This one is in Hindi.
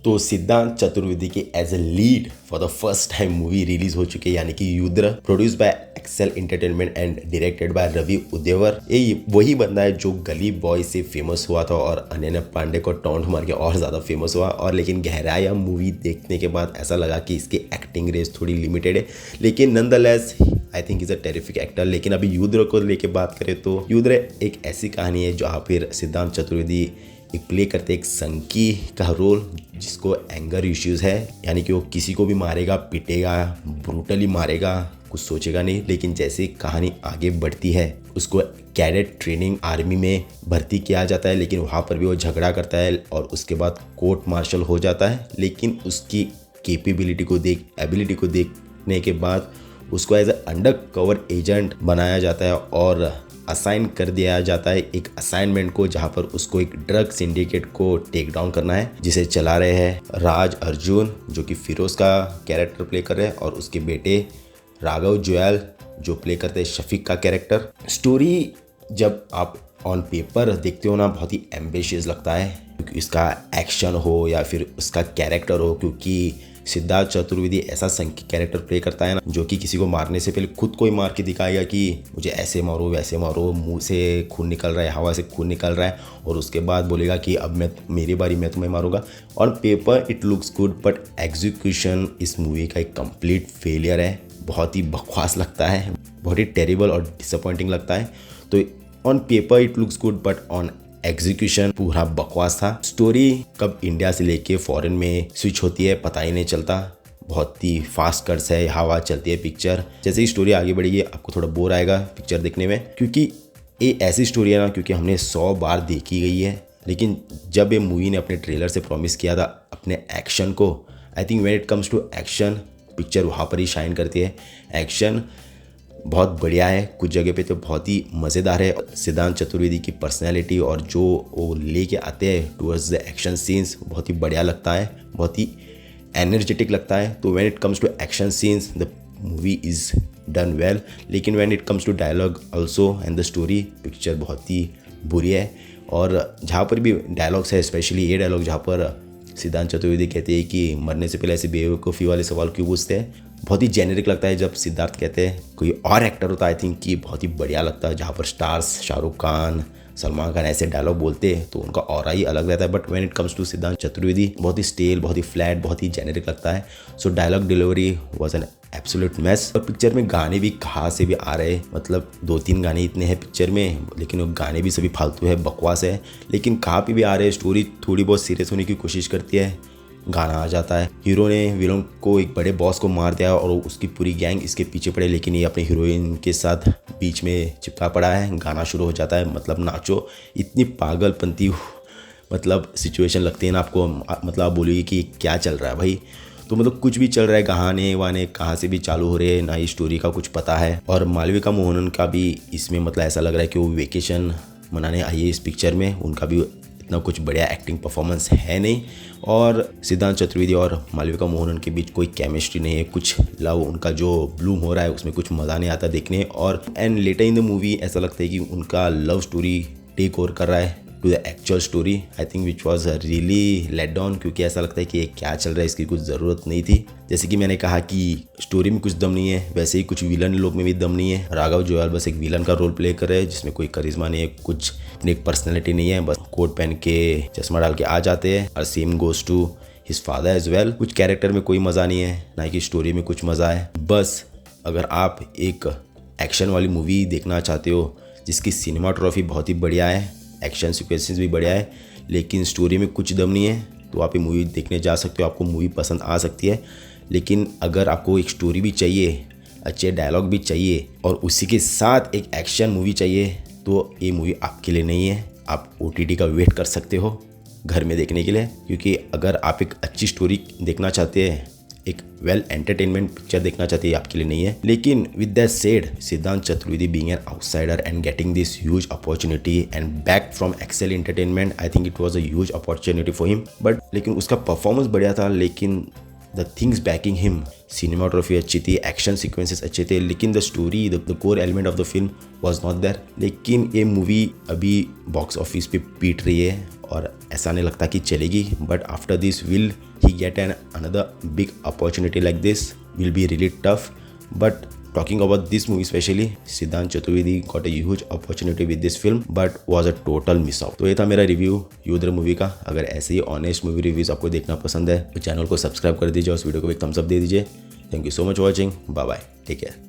तो सिद्धांत चतुर्वेदी की as a lead for the first time movie release हो चुकी है, यानी कि Yudhra, produce by Excel entertainment and directed by Ravi Udyawar. ये वही बंदा है जो गली बॉय से फेमस हुआ था और अनन्या पांडे को टॉन्ट मार के और ज़्यादा फेमस हुआ। और लेकिन गहराया मूवी देखने के बाद ऐसा लगा कि इसकी एक्टिंग रेंज थोड़ी लिमिटेड है, लेकिन nonetheless I think is a terrific actor. लेकिन अभी युद्ध को लेके बात करें तो युद्ध एक ऐसी कहानी है जहाँ फिर सिद्धांत चतुर्वेदी एक प्ले करते एक संकी का रोल जिसको एंगर इश्यूज है, यानी कि वो किसी को भी मारेगा, पिटेगा, ब्रूटली मारेगा, कुछ सोचेगा नहीं। लेकिन जैसे कहानी आगे बढ़ती है उसको कैडेट ट्रेनिंग आर्मी में भर्ती किया जाता है, लेकिन वहाँ पर भी वो झगड़ा करता है और उसके बाद कोर्ट मार्शल हो जाता है। लेकिन उसकी एबिलिटी को देखने के बाद उसको as a under cover agent बनाया जाता है और असाइन कर दिया जाता है एक असाइनमेंट को, जहां पर उसको एक ड्रग सिंडिकेट को टेक डाउन करना है, जिसे चला रहे हैं राज अर्जुन जो कि फिरोज का कैरेक्टर प्ले कर रहे हैं, और उसके बेटे राघव जुएल जो प्ले करते हैं शफीक का कैरेक्टर। स्टोरी जब आप ऑन पेपर देखते हो ना, बहुत ही एम्बिशियस लगता है, क्योंकि इसका एक्शन हो या फिर उसका कैरेक्टर हो, क्योंकि सिद्धार्थ चतुर्वेदी ऐसा संकी कैरेक्टर प्ले करता है ना, जो कि किसी को मारने से पहले खुद को ही मार के दिखाएगा कि मुझे ऐसे मारो वैसे मारो, मुंह से खून निकल रहा है, हवा से खून निकल रहा है, और उसके बाद बोलेगा कि अब मेरी बारी, मैं तुम्हें मारूंगा। On paper it looks good, but execution इस मूवी का एक कंप्लीट फेलियर है। बहुत ही बकवास लगता है, बहुत ही टेरिबल और डिसअपॉइंटिंग लगता है। तो on paper it looks good, but on execution पूरा बकवास था। स्टोरी कब इंडिया से लेके फॉरेन में स्विच होती है पता ही नहीं चलता, बहुत ही फास्ट कट्स है, हवा चलती है पिक्चर। जैसे ही स्टोरी आगे बढ़ेगी आपको थोड़ा बोर आएगा पिक्चर देखने में, क्योंकि ये ऐसी स्टोरी है ना, क्योंकि हमने 100 बार देखी गई है। लेकिन जब ये मूवी ने अपने ट्रेलर से प्रॉमिस किया था अपने एक्शन को, I think when it comes to action picture वहाँ पर ही शाइन करती है। एक्शन बहुत बढ़िया है, कुछ जगह पे तो बहुत ही मज़ेदार है। सिद्धांत चतुर्वेदी की पर्सनैलिटी और जो वो लेके आते हैं टूवर्ड्स द एक्शन सीन्स बहुत ही बढ़िया लगता है, बहुत ही एनर्जेटिक लगता है। तो when it comes to action scenes the movie is done well, लेकिन when it comes to dialogue also and the story, picture बहुत ही बुरी है। और जहाँ पर भी डायलॉग्स है, स्पेशली ये डायलॉग जहाँ पर सिद्धांत चतुर्वेदी कहते हैं कि मरने से पहले ऐसे बेवकूफ़ी वाले सवाल क्यों पूछते हैं, बहुत ही जेनेरिक लगता है। जब सिद्धार्थ कहते हैं कोई और एक्टर होता है आई थिंक कि बहुत ही बढ़िया लगता है, जहाँ पर स्टार्स शाहरुख खान, सलमान खान ऐसे डायलॉग बोलते हैं तो उनका ऑरा ही अलग रहता है। But when it comes to Siddhant Chaturvedi बहुत ही स्टेल, बहुत ही फ्लैट, बहुत ही जेनेरिक लगता है। So dialogue delivery was an absolute mess. और पिक्चर में गाने भी कहाँ से भी आ रहे हैं, मतलब 2-3 गाने इतने हैं पिक्चर में, लेकिन वो गाने भी सभी फालतू है, बकवास है, लेकिन कहाँ पे भी आ रहे हैं। स्टोरी थोड़ी बहुत सीरियस होने की कोशिश करती है, गाना आ जाता है। हीरो ने विलन को, एक बड़े बॉस को मार दिया और उसकी पूरी गैंग इसके पीछे पड़े, लेकिन ये अपने हीरोइन के साथ बीच में चिपका पड़ा है। गाना शुरू हो जाता है, मतलब नाचो। इतनी पागलपंती मतलब सिचुएशन लगती है ना आपको, मतलब आप बोलोगे कि क्या चल रहा है भाई। तो मतलब कुछ भी चल रहा है, गाने वाने कहाँ से भी चालू हो रहे हैं, ना ही स्टोरी का कुछ पता है। और मालविका मोहनन का भी इसमें मतलब ऐसा लग रहा है कि वो वेकेशन मनाने आई है इस पिक्चर में, उनका भी इतना कुछ बढ़िया एक्टिंग परफॉर्मेंस है नहीं। और सिद्धांत चतुर्वेदी और मालविका मोहनन के बीच कोई केमिस्ट्री नहीं है, कुछ लव उनका जो ब्लूम हो रहा है उसमें कुछ मज़ा नहीं आता देखने। और and later in the movie ऐसा लगता है कि उनका लव स्टोरी टेक ओवर कर रहा है to the actual story, I think which was really let down, क्योंकि ऐसा लगता है कि ये क्या चल रहा है, इसकी कुछ ज़रूरत नहीं थी। जैसे कि मैंने कहा कि स्टोरी में कुछ दम नहीं है, वैसे ही कुछ विलन लोग में भी दम नहीं है। राघव जुएल बस एक विलन का रोल प्ले कर रहे हैं जिसमें कोई करिश्मा नहीं है, कुछ एक पर्सनैलिटी नहीं है, बस कोट पहन के चश्मा डाल के आ जाते हैं। और same goes to his father as well. कुछ कैरेक्टर में कोई मज़ा नहीं है, ना कि स्टोरी में कुछ मज़ा है। बस अगर आप एक एक्शन वाली मूवी देखना चाहते हो जिसकी सिनेमाटोग्राफी बहुत ही बढ़िया है, एक्शन सीक्वेंसेस भी बढ़िया है, लेकिन स्टोरी में कुछ दम नहीं है, तो आप ये मूवी देखने जा सकते हो, आपको मूवी पसंद आ सकती है। लेकिन अगर आपको एक स्टोरी भी चाहिए, अच्छे डायलॉग भी चाहिए और उसी के साथ एक एक्शन मूवी चाहिए, तो ये मूवी आपके लिए नहीं है। आप OTT का वेट कर सकते हो घर में देखने के लिए, क्योंकि अगर आप एक अच्छी स्टोरी देखना चाहते हैं, एक वेल एंटरटेनमेंट पिक्चर देखना चाहते हैं, आपके लिए नहीं है। लेकिन with that said, Siddhant Chaturvedi being an outsider and getting this huge opportunity and back from Excel Entertainment, I think it was a huge opportunity for him. But लेकिन उसका परफॉर्मेंस बढ़िया था, लेकिन the things backing him, cinematography अच्छी थी, एक्शन सीक्वेंसेस अच्छे थे, लेकिन the story, the core element of the film was not there. लेकिन ये मूवी अभी बॉक्स ऑफिस पे पीट रही है और ऐसा नहीं लगता कि चलेगी, but after this will he get an another big opportunity like this will be really tough. But talking about this movie especially, Siddhant Chaturvedi got a huge opportunity with this film but was a total miss out. तो ये था मेरा रिव्यू युद्ध मूवी का. अगर ऐसे ही ऑनेस्ट मूवी रिव्यूज आपको देखना पसंद है तो चैनल को सब्सक्राइब कर दीजिए और इस वीडियो को एक थम्स अप दे दीजिए. Thank you so much watching. Bye bye. Take care.